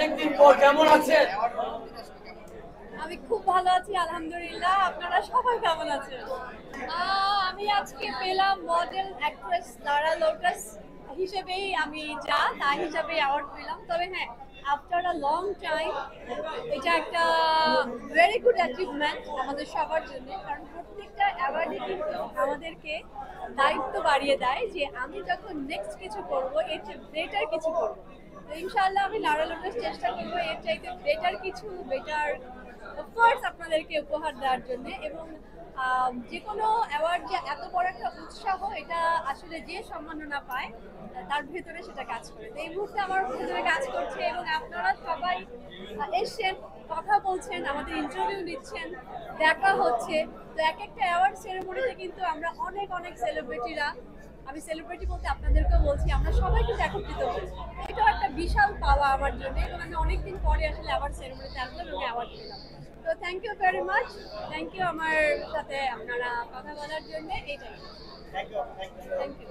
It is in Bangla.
অনেকদিন পর কেমন আছেন? আমি খুব ভালো আছি আলহামদুলিল্লাহ। আপনারা সবাই কেমন আছেন? আমি আজকে পেলাম মডেল অ্যাক্ট্রেস লারা লোটাস হিসেবেই, আমি তাই হিসেবে অ্যাওয়ার্ড পেলাম। তবে হ্যাঁ, আফটার আ লং টাইম এটা একটা ভেরি গুড অ্যাচিভমেন্ট আমাদের সবার জন্য, কারণ প্রত্যেকটা অ্যাওয়ার্ডই কিন্তু আমাদেরকে দায়িত্ব বাড়িয়ে দেয় যে আমি যখন নেক্সট কিছু করবো এর চেয়ে বেটার কিছু করবো। তো ইনশাআল্লাহ আমি লারা লোটাস চেষ্টা করবো এর চাইতে বেটার কিছু, বেটার অফকোর্স আপনাদেরকে উপহার দেওয়ার জন্য। এবং যে কোনো অ্যাওয়ার্ড যে এত বড় একটা উৎসাহ, এটা আসলে যে সম্মাননা পায় তার ভেতরে সেটা কাজ করে। তো এই মুহূর্তে আমার ভেতরে কাজ করছে, এবং আপনারা সবাই এসছেন, কথা বলছেন, আমাদের ইন্টারভিউ নিচ্ছেন, দেখা হচ্ছে। তো এক একটা অ্যাওয়ার্ড সেরেমনিতে কিন্তু আমরা অনেক অনেক সেলিব্রিটিরা, আমি সেলিব্রিটি বলতে আপনাদেরকেও বলছি, আমরা সবাই কিন্তু একত্রিত হয়েছি। এটাও একটা বিশাল পাওয়া আমার জন্য, এবং আমি অনেকদিন পরে আসলে অ্যাওয়ার্ড সেরেমনিতে আসলাম এবং অ্যাওয়ার্ড পেলাম। তো thank you very much, thank you আমার সাথে আপনারা কথা বলার জন্য। এইটাই, থ্যাংক ইউ।